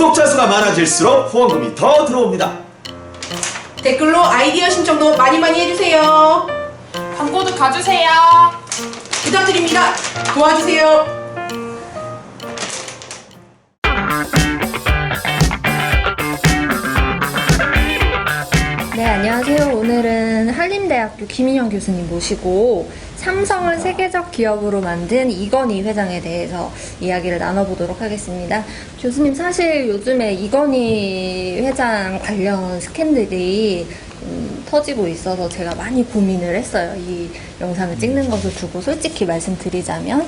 구독자 수가 많아질수록 후원금이 더 들어옵니다. 댓글로 아이디어 신청도 많이 해주세요. 광고도 가주세요. 부탁드립니다. 도와주세요. 네, 안녕하세요. 오늘은 한림대학교 김인영 교수님 모시고 삼성을 세계적 기업으로 만든 이건희 회장에 대해서 이야기를 나눠보도록 하겠습니다. 교수님, 사실 요즘에 이건희 회장 관련 스캔들이 터지고 있어서 제가 많이 고민을 했어요. 이 영상을 찍는 것을 두고 솔직히 말씀드리자면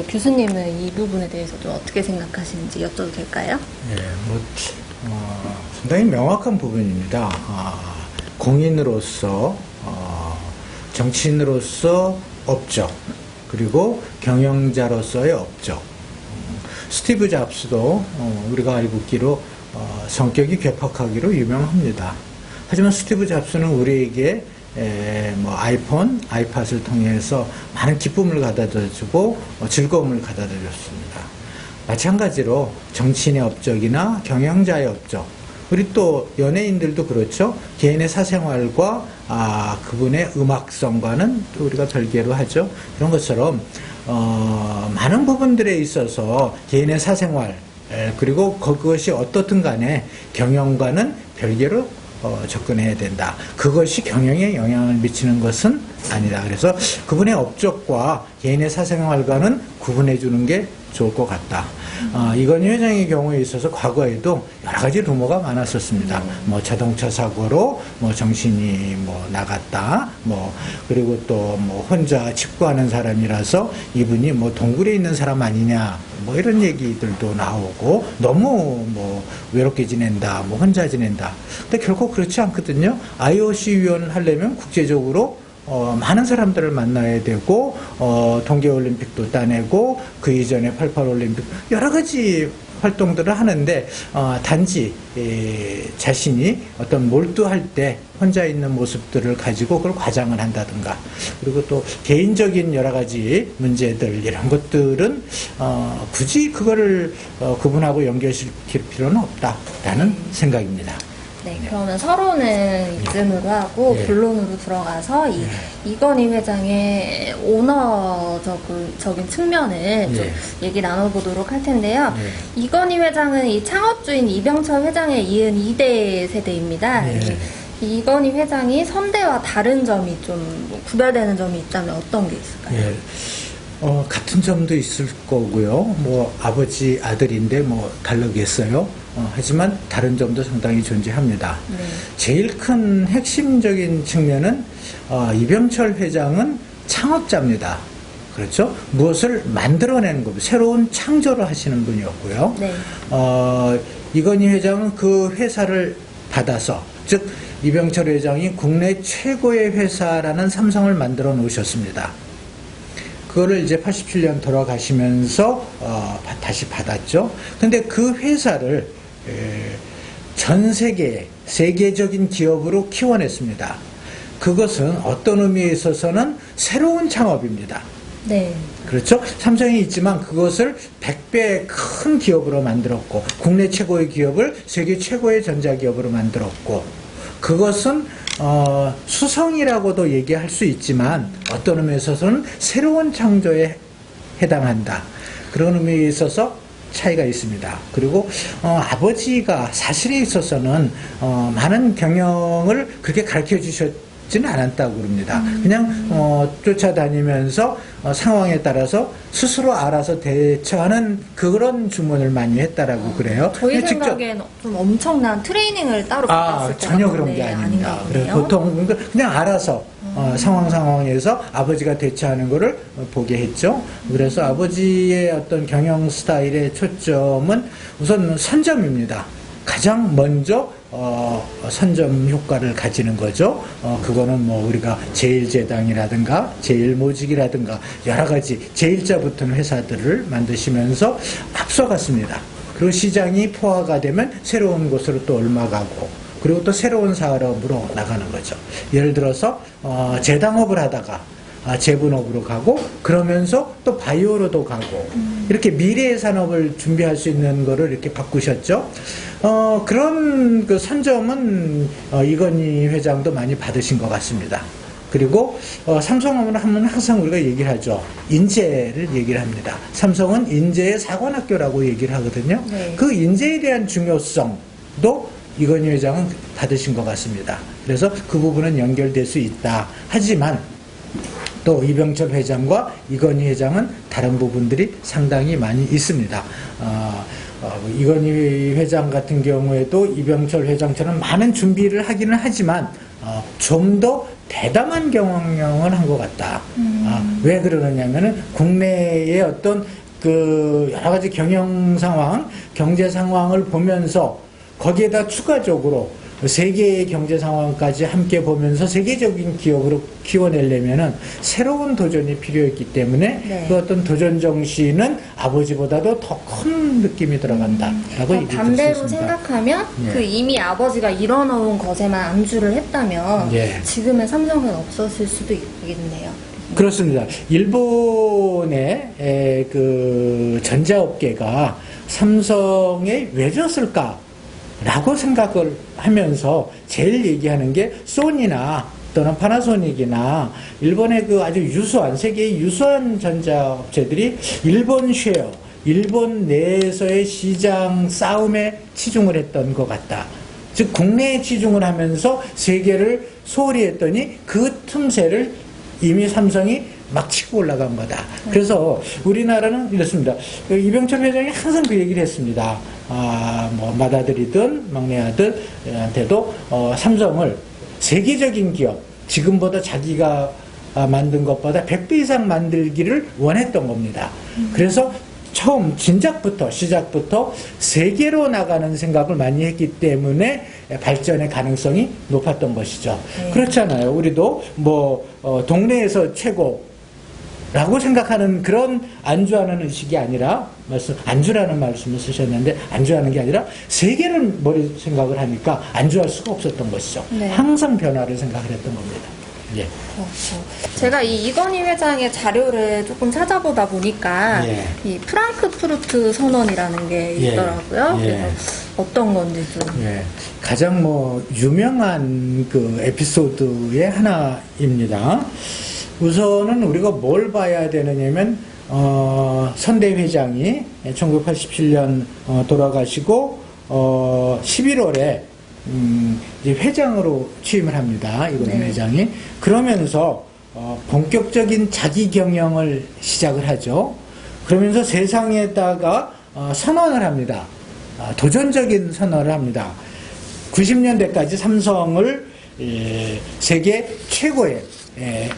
교수님은 이 부분에 대해서 좀 어떻게 생각하시는지 여쭤도 될까요? 예, 상당히 명확한 부분입니다. 공인으로서, 정치인으로서 업적, 그리고 경영자로서의 업적. 스티브 잡스도 우리가 알고 있기로 성격이 괴팍하기로 유명합니다. 하지만 스티브 잡스는 우리에게 아이폰, 아이팟을 통해서 많은 기쁨을 가져다주고 즐거움을 가져다줬습니다. 마찬가지로 정치인의 업적이나 경영자의 업적, 우리 또 연예인들도 그렇죠. 개인의 사생활과 그분의 음악성과는 또 우리가 별개로 하죠. 그런 것처럼 많은 부분들에 있어서 개인의 사생활 그리고 그것이 어떻든 간에 경영과는 별개로 접근해야 된다. 그것이 경영에 영향을 미치는 것은 아니다. 그래서 그분의 업적과 개인의 사생활과는 구분해 주는 게 좋을 것 같다. 이건희 회장의 경우에 있어서 과거에도 여러 가지 루머가 많았었습니다. 자동차 사고로 정신이 나갔다. 그리고 또 혼자 직구하는 사람이라서 이분이 동굴에 있는 사람 아니냐. 이런 얘기들도 나오고 너무 외롭게 지낸다. 혼자 지낸다. 근데 결코 그렇지 않거든요. IOC 위원 하려면 국제적으로 많은 사람들을 만나야 되고 동계올림픽도 따내고 그 이전에 88올림픽 여러 가지 활동들을 하는데 단지 자신이 어떤 몰두할 때 혼자 있는 모습들을 가지고 그걸 과장을 한다든가 그리고 또 개인적인 여러 가지 문제들 이런 것들은 굳이 그거를 그분하고 연결시킬 필요는 없다라는 생각입니다. 네, 그러면 서로는 이쯤으로 하고 본론으로 들어가서 이건희 회장의 오너적인 측면을 좀 얘기 나눠보도록 할 텐데요. 이건희 회장은 이 창업주인 이병철 회장에 이은 2대 세대입니다. 이건희 회장이 선대와 다른 점이 좀 구별되는 점이 있다면 어떤 게 있을까요? 같은 점도 있을 거고요. 아버지 아들인데 다르겠어요. 하지만 다른 점도 상당히 존재합니다. 제일 큰 핵심적인 측면은 이병철 회장은 창업자입니다. 그렇죠? 무엇을 만들어내는 겁니다. 새로운 창조를 하시는 분이었고요. 이건희 회장은 그 회사를 받아서 즉 이병철 회장이 국내 최고의 회사라는 삼성을 만들어 놓으셨습니다. 그거를 이제 87년 돌아가시면서 다시 받았죠. 근데 그 회사를 전 세계적인 기업으로 키워냈습니다. 그것은 어떤 의미에 있어서는 새로운 창업입니다. 네. 그렇죠? 삼성이 있지만 그것을 100배 큰 기업으로 만들었고 국내 최고의 기업을 세계 최고의 전자기업으로 만들었고 그것은 수성이라고도 얘기할 수 있지만 어떤 의미에 있어서는 새로운 창조에 해당한다. 그런 의미에 있어서 차이가 있습니다. 그리고 아버지가 사실에 있어서는 많은 경영을 그렇게 가르쳐 주셨지는 않았다고 그럽니다. 그냥 쫓아다니면서 상황에 따라서 스스로 알아서 대처하는 그런 주문을 많이 했다라고 그래요. 저희 생각엔 좀 엄청난 트레이닝을 따로 받았을 것 전혀 그런 게 아닙니다. 그래서 보통 그냥 알아서 상황에서 아버지가 대처하는 거를 보게 했죠. 그래서 아버지의 어떤 경영 스타일의 초점은 우선 선점입니다. 가장 먼저 선점 효과를 가지는 거죠. 그거는 우리가 제일제당이라든가 제일모직이라든가 여러 가지 제일자 붙은 회사들을 만드시면서 앞서갔습니다. 그리고 시장이 포화가 되면 새로운 곳으로 또 옮아가고 그리고 또 새로운 사업으로 나가는 거죠. 예를 들어서 재당업을 하다가 제분업으로 가고 그러면서 또 바이오로도 가고 이렇게 미래의 산업을 준비할 수 있는 거를 이렇게 바꾸셨죠. 그런 그 선점은 이건희 회장도 많이 받으신 것 같습니다. 그리고 삼성하면 항상 우리가 얘기를 하죠. 인재를 얘기를 합니다. 삼성은 인재의 사관학교라고 얘기를 하거든요. 네. 그 인재에 대한 중요성도 이건희 회장은 받으신 것 같습니다. 그래서 그 부분은 연결될 수 있다. 하지만 또 이병철 회장과 이건희 회장은 다른 부분들이 상당히 많이 있습니다. 이건희 회장 같은 경우에도 이병철 회장처럼 많은 준비를 하기는 하지만 좀 더 대담한 경영을 한 것 같다. 왜 그러느냐면은 국내의 어떤 그 여러 가지 경영 상황, 경제 상황을 보면서 거기에다 추가적으로 세계의 경제 상황까지 함께 보면서 세계적인 기업으로 키워내려면은 새로운 도전이 필요했기 때문에 네. 그 어떤 도전 정신은 아버지보다도 더 큰 느낌이 들어간다라고 얘기할 수 반대로 있습니다. 생각하면 예. 그 이미 아버지가 일어놓은 것에만 안주를 했다면 예. 지금의 삼성은 없었을 수도 있겠네요. 그렇습니다. 일본의 그 전자업계가 삼성에 왜 졌을까? 라고 생각을 하면서 제일 얘기하는 게 소니나 또는 파나소닉이나 일본의 그 아주 유수한, 세계의 유수한 전자업체들이 일본 쉐어, 일본 내에서의 시장 싸움에 치중을 했던 것 같다. 즉, 국내에 치중을 하면서 세계를 소홀히 했더니 그 틈새를 이미 삼성이 막 치고 올라간 거다. 그래서 우리나라는 이렇습니다. 이병철 회장이 항상 그 얘기를 했습니다. 뭐 맏아들이든 막내 아들한테도 삼성을 세계적인 기업, 지금보다 자기가 만든 것보다 100배 이상 만들기를 원했던 겁니다. 그래서 처음 시작부터 세계로 나가는 생각을 많이 했기 때문에 발전의 가능성이 높았던 것이죠. 그렇잖아요. 우리도 뭐 동네에서 최고라고 생각하는 그런 안주하는 의식이 아니라 안주라는 말씀을 쓰셨는데 안주하는 게 아니라 세계를 머리 생각을 하니까 안주할 수가 없었던 것이죠. 네. 항상 변화를 생각을 했던 겁니다. 예. 그렇죠. 제가 이 이건희 회장의 자료를 조금 찾아보다 보니까 예. 이 프랑크푸르트 선언이라는 게 예. 있더라고요. 예. 그래서 어떤 건지 좀. 예, 가장 유명한 그 에피소드의 하나입니다. 우선은 우리가 뭘 봐야 되느냐면, 선대 회장이 1987년 돌아가시고, 11월에, 이제 회장으로 취임을 합니다. 이건희 네. 회장이. 그러면서, 본격적인 자기 경영을 시작을 하죠. 그러면서 세상에다가 선언을 합니다. 도전적인 선언을 합니다. 90년대까지 삼성을 세계 최고의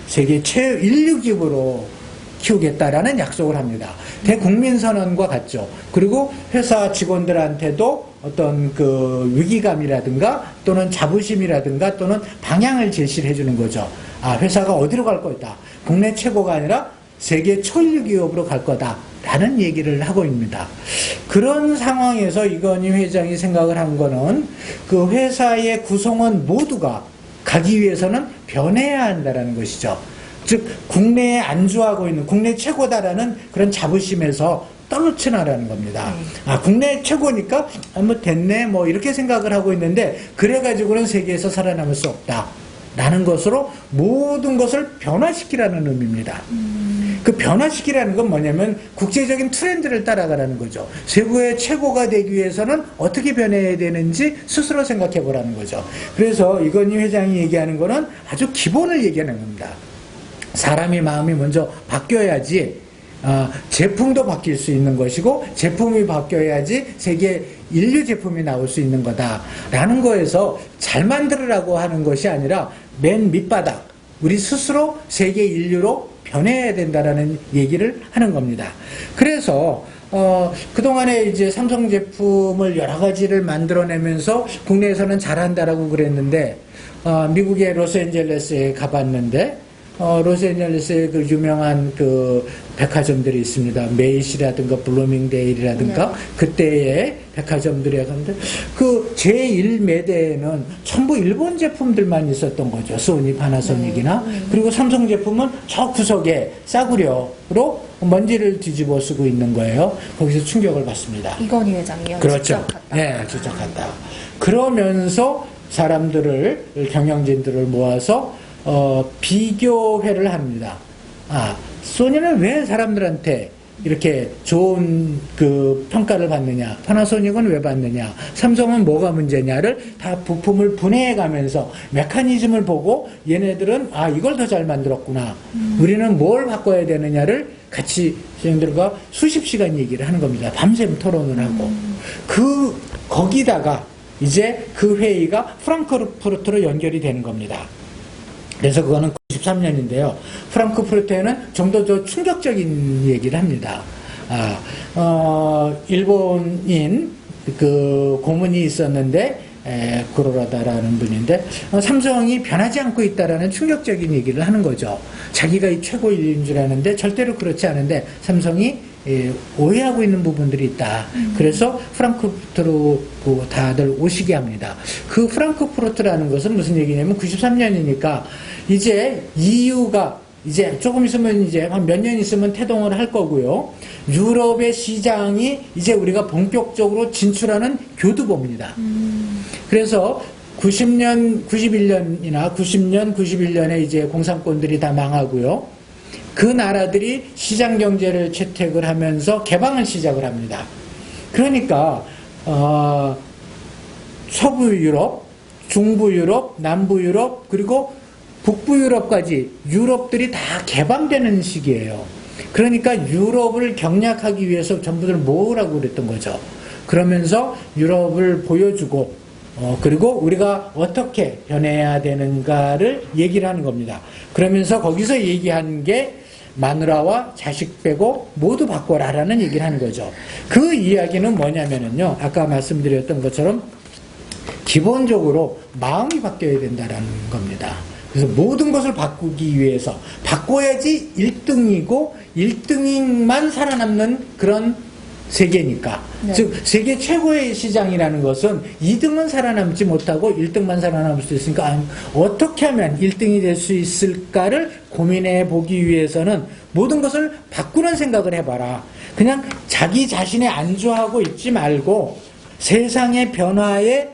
세계 인류 기업으로 키우겠다라는 약속을 합니다. 대국민선언과 같죠. 그리고 회사 직원들한테도 어떤 그 위기감이라든가 또는 자부심이라든가 또는 방향을 제시를 해주는 거죠. 회사가 어디로 갈 거다. 국내 최고가 아니라 세계 초인류 기업으로 갈 거다라는 얘기를 하고 있습니다. 그런 상황에서 이건희 회장이 생각을 한 거는 그 회사의 구성원 모두가 가기 위해서는 변해야 한다는 것이죠. 즉 국내에 안주하고 있는 국내 최고다라는 그런 자부심에서 떨어치나라는 겁니다. 국내 최고니까 뭐 됐네 뭐 이렇게 생각을 하고 있는데 그래가지고는 세계에서 살아남을 수 없다라는 것으로 모든 것을 변화시키라는 의미입니다. 그 변화시키라는 건 뭐냐면 국제적인 트렌드를 따라가라는 거죠. 세계의 최고가 되기 위해서는 어떻게 변해야 되는지 스스로 생각해 보라는 거죠. 그래서 이건희 회장이 얘기하는 거는 아주 기본을 얘기하는 겁니다. 사람이 마음이 먼저 바뀌어야지 제품도 바뀔 수 있는 것이고 제품이 바뀌어야지 세계 인류 제품이 나올 수 있는 거다라는 거에서 잘 만들으라고 하는 것이 아니라 맨 밑바닥 우리 스스로 세계 인류로 변해야 된다라는 얘기를 하는 겁니다. 그래서 그동안에 이제 삼성 제품을 여러 가지를 만들어내면서 국내에서는 잘한다라고 그랬는데 미국의 로스앤젤레스에 가봤는데 로스앤젤레스에 그 유명한 그 백화점들이 있습니다. 메이시라든가 블루밍데일이라든가 네. 그때의 백화점들이 하는데 그 제1매대에는 전부 일본 제품들만 있었던 거죠. 소니, 파나소닉이나. 그리고 삼성 제품은 저 구석에 싸구려로 먼지를 뒤집어 쓰고 있는 거예요. 거기서 충격을 받습니다. 이건희 회장이요. 그렇죠. 직접 갔다. 네, 직접 갔다. 그러면서 사람들을, 경영진들을 모아서 비교회를 합니다. 소니는 왜 사람들한테 이렇게 좋은 그 평가를 받느냐, 파나소닉은 왜 받느냐, 삼성은 뭐가 문제냐를 다 부품을 분해해 가면서 메커니즘을 보고 얘네들은 이걸 더 잘 만들었구나. 우리는 뭘 바꿔야 되느냐를 같이 선생님들과 수십 시간 얘기를 하는 겁니다. 밤샘 토론을 하고. 거기다가 이제 그 회의가 프랑크푸르트로 연결이 되는 겁니다. 그래서 그거는 93년인데요. 프랑크푸르트에는 좀 더 충격적인 얘기를 합니다. 일본인 그 고문이 있었는데, 구로라다라는 분인데, 삼성이 변하지 않고 있다라는 충격적인 얘기를 하는 거죠. 자기가 이 최고 인류인 줄 아는데 절대로 그렇지 않은데 삼성이 오해하고 있는 부분들이 있다. 그래서 프랑크푸르트로 다들 오시게 합니다. 그 프랑크푸르트라는 것은 무슨 얘기냐면 93년이니까 이제 EU가 이제 조금 있으면 이제 한 몇 년 있으면 태동을 할 거고요. 유럽의 시장이 이제 우리가 본격적으로 진출하는 교두보입니다. 그래서 90년, 91년이나 90년, 91년에 이제 공산권들이 다 망하고요. 그 나라들이 시장 경제를 채택을 하면서 개방을 시작을 합니다. 그러니까 서부 유럽, 중부 유럽, 남부 유럽, 그리고 북부 유럽까지 유럽들이 다 개방되는 시기예요. 그러니까 유럽을 경략하기 위해서 전부들 모으라고 그랬던 거죠. 그러면서 유럽을 보여주고 그리고 우리가 어떻게 변해야 되는가를 얘기를 하는 겁니다. 그러면서 거기서 얘기한 게 마누라와 자식 빼고 모두 바꿔라라는 얘기를 하는 거죠. 그 이야기는 뭐냐면은요, 아까 말씀드렸던 것처럼 기본적으로 마음이 바뀌어야 된다라는 겁니다. 그래서 모든 것을 바꾸기 위해서 바꿔야지 1등이고 1등만 살아남는 그런 세계니까. 네. 즉 세계 최고의 시장이라는 것은 2등은 살아남지 못하고 1등만 살아남을 수 있으니까 어떻게 하면 1등이 될 수 있을까를 고민해 보기 위해서는 모든 것을 바꾸는 생각을 해봐라. 그냥 자기 자신에 안주하고 있지 말고 세상의 변화에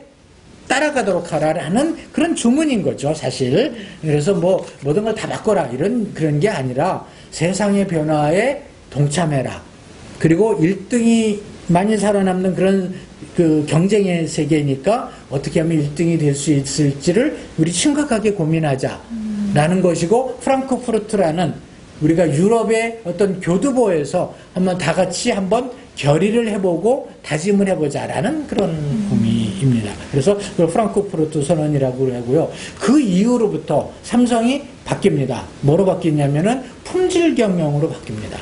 따라가도록 하라라는 그런 주문인 거죠, 사실. 그래서 뭐 모든 걸 다 바꿔라 그런 게 아니라 세상의 변화에 동참해라. 그리고 1등이 많이 살아남는 그런 그 경쟁의 세계니까 어떻게 하면 1등이 될 수 있을지를 우리 심각하게 고민하자라는 것이고, 프랑크푸르트라는 우리가 유럽의 어떤 교두보에서 한번 다 같이 한번 결의를 해보고 다짐을 해보자라는 그런 의미입니다. 그래서 그걸 프랑크푸르트 선언이라고 하고요. 그 이후로부터 삼성이 바뀝니다. 뭐로 바뀌냐면은 품질 경영으로 바뀝니다.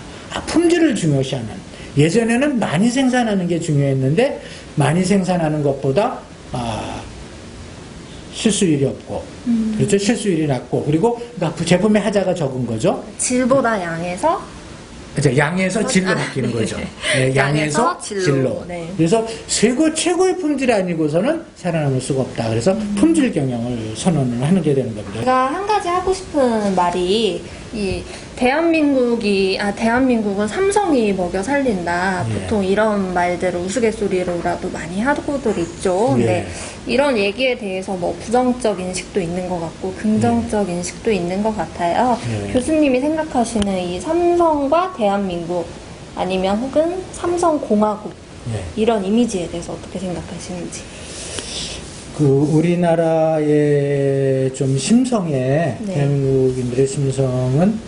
품질을 중요시하는. 예전에는 많이 생산하는 게 중요했는데 많이 생산하는 것보다 실수율이 없고, 그렇죠? 실수율이 낮고, 그리고 그러니까 제품의 하자가 적은 거죠. 질보다 양에서 그렇죠. 양에서 질로 바뀌는 거죠. 네, 양에서 질로. 네. 그래서 최고의 품질 아니고서는 살아남을 수가 없다. 그래서 품질 경영을 선언을 하는 게 되는 겁니다. 제가 한 가지 하고 싶은 말이 대한민국은 삼성이 먹여 살린다. 예. 보통 이런 말들을 우스갯소리로라도 많이 하고들 있죠. 근데 이런 얘기에 대해서 뭐 부정적 인식도 있는 것 같고 긍정적 인식도 있는 것 같아요. 교수님이 생각하시는 이 삼성과 대한민국 아니면 혹은 삼성공화국 이런 이미지에 대해서 어떻게 생각하시는지. 우리나라의 좀 심성에, 네. 대한민국인들의 심성은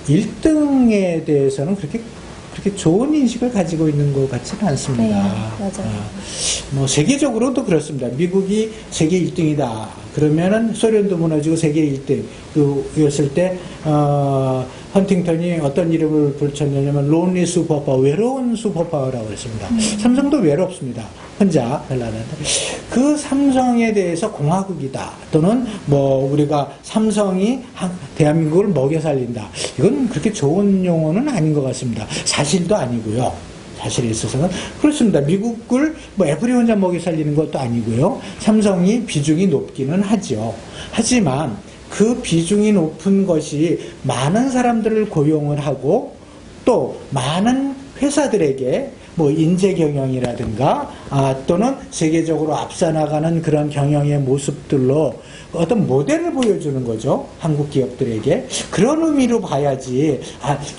1등에 대해서는 그렇게 좋은 인식을 가지고 있는 것 같지는 않습니다. 네, 맞아요. 뭐 세계적으로도 그렇습니다. 미국이 세계 1등이다. 그러면은 소련도 무너지고 세계 1등이었을 때 헌팅턴이 어떤 이름을 붙였냐면 론리 슈퍼파워, 외로운 슈퍼파워라고 했습니다. 삼성도 외롭습니다. 혼자 하려는데 그 삼성에 대해서 공화국이다 또는 뭐 우리가 삼성이 대한민국을 먹여 살린다 이건 그렇게 좋은 용어는 아닌 것 같습니다. 사실도 아니고요. 사실에 있어서는 그렇습니다. 미국을 뭐 애플이 혼자 먹여 살리는 것도 아니고요. 삼성이 비중이 높기는 하죠. 하지만 그 비중이 높은 것이 많은 사람들을 고용을 하고 또 많은 회사들에게 뭐 인재 경영이라든가 또는 세계적으로 앞서 나가는 그런 경영의 모습들로 어떤 모델을 보여주는 거죠. 한국 기업들에게. 그런 의미로 봐야지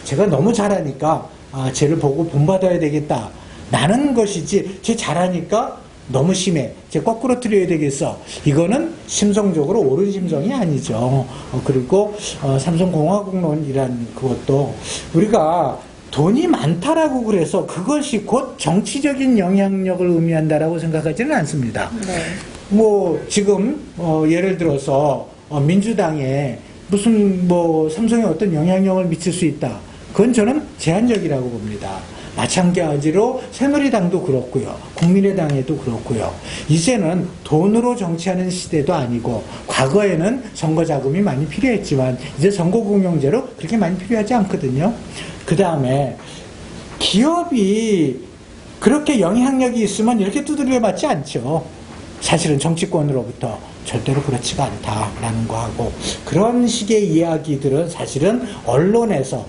제가 너무 잘하니까 쟤를 보고 본받아야 되겠다 라는 것이지 쟤 잘하니까 너무 심해 쟤 거꾸로 틀어야 되겠어 이거는 심성적으로 옳은 심성이 아니죠. 그리고 삼성공화국론이란 그것도 우리가 돈이 많다라고 그래서 그것이 곧 정치적인 영향력을 의미한다라고 생각하지는 않습니다. 네. 뭐 지금 예를 들어서 민주당에 무슨 뭐 삼성에 어떤 영향력을 미칠 수 있다. 그건 저는 제한적이라고 봅니다. 마찬가지로 새누리당도 그렇고요. 국민의당에도 그렇고요. 이제는 돈으로 정치하는 시대도 아니고 과거에는 선거 자금이 많이 필요했지만 이제 선거공영제로 그렇게 많이 필요하지 않거든요. 그 다음에 기업이 그렇게 영향력이 있으면 이렇게 두드려 맞지 않죠. 사실은 정치권으로부터 절대로 그렇지가 않다라는 거하고 그런 식의 이야기들은 사실은 언론에서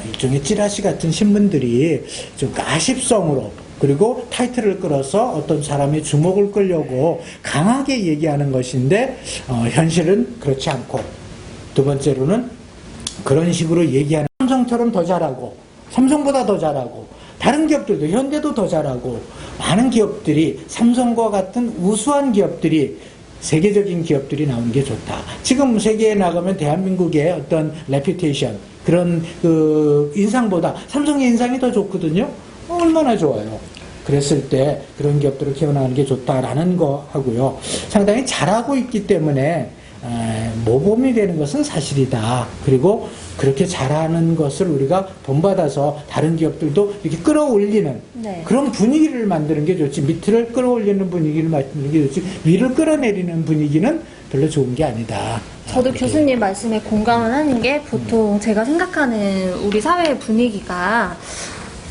일종의 찌라시 같은 신문들이 좀 가십성으로 그리고 타이틀을 끌어서 어떤 사람의 주목을 끌려고 강하게 얘기하는 것인데 현실은 그렇지 않고 두 번째로는 그런 식으로 얘기하는 삼성처럼 더 잘하고 삼성보다 더 잘하고 다른 기업들도 현대도 더 잘하고 많은 기업들이 삼성과 같은 우수한 기업들이 세계적인 기업들이 나오는 게 좋다. 지금 세계에 나가면 대한민국의 어떤 레퓨테이션 그런 그 인상보다 삼성의 인상이 더 좋거든요. 얼마나 좋아요. 그랬을 때 그런 기업들을 키워나가는 게 좋다라는 거 하고요. 상당히 잘하고 있기 때문에 모범이 되는 것은 사실이다. 그리고 그렇게 잘하는 것을 우리가 본받아서 다른 기업들도 이렇게 끌어올리는 네. 그런 분위기를 만드는 게 좋지. 밑을 끌어올리는 분위기를 만드는 게 좋지. 위를 끌어내리는 분위기는 별로 좋은 게 아니다. 저도 교수님 말씀에 공감을 하는 게 보통 제가 생각하는 우리 사회의 분위기가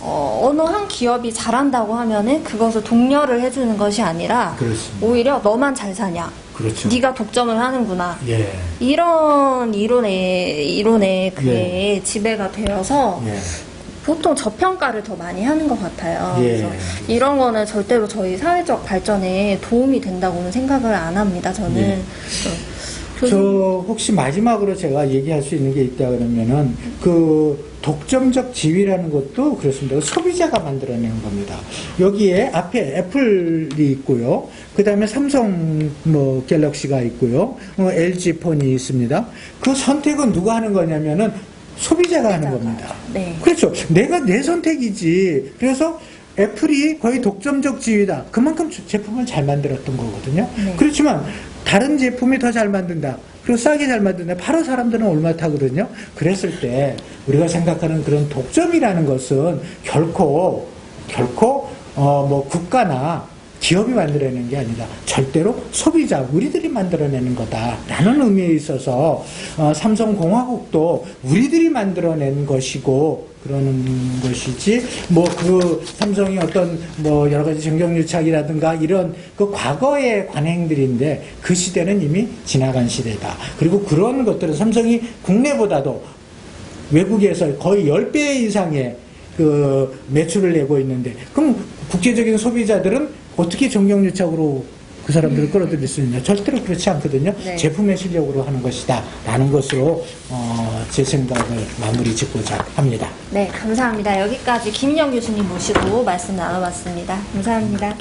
어느 한 기업이 잘한다고 하면은 그것을 독려를 해주는 것이 아니라 그렇습니다. 오히려 너만 잘 사냐. 그렇죠. 네가 독점을 하는구나. 예. 이런 이론에 그게 지배가 되어서 예. 보통 저평가를 더 많이 하는 것 같아요. 예. 그래서 이런 거는 절대로 저희 사회적 발전에 도움이 된다고는 생각을 안 합니다. 저는. 예. 저 혹시 마지막으로 제가 얘기할 수 있는 게 있다 그러면은 그 독점적 지위라는 것도 그렇습니다. 소비자가 만들어내는 겁니다. 여기에 앞에 애플이 있고요. 그 다음에 삼성 뭐 갤럭시가 있고요. LG 폰이 있습니다. 그 선택은 누가 하는 거냐면은 소비자가 하는 겁니다. 네. 그렇죠. 내가 내 선택이지. 그래서 애플이 거의 독점적 지위다. 그만큼 제품을 잘 만들었던 거거든요. 네. 그렇지만 다른 제품이 더 잘 만든다. 그리고 싸게 잘 만든다. 바로 사람들은 올마타거든요. 그랬을 때 우리가 생각하는 그런 독점이라는 것은 결코 뭐 국가나 기업이 만들어내는 게 아니다. 절대로 소비자, 우리들이 만들어내는 거다라는 의미에 있어서 삼성공화국도 우리들이 만들어낸 것이고 그러는 것이지 뭐 그 삼성이 어떤 뭐 여러 가지 정경유착이라든가 이런 그 과거의 관행들인데 그 시대는 이미 지나간 시대다. 그리고 그런 것들은 삼성이 국내보다도 외국에서 거의 10배 이상의 그 매출을 내고 있는데 그럼 국제적인 소비자들은 어떻게 정경유착으로 그 사람들을 끌어들일 수 있냐? 절대로 그렇지 않거든요. 네. 제품의 실력으로 하는 것이다. 라는 것으로 제 생각을 마무리 짓고자 합니다. 네, 감사합니다. 여기까지 김인영 교수님 모시고 말씀 나눠봤습니다. 감사합니다.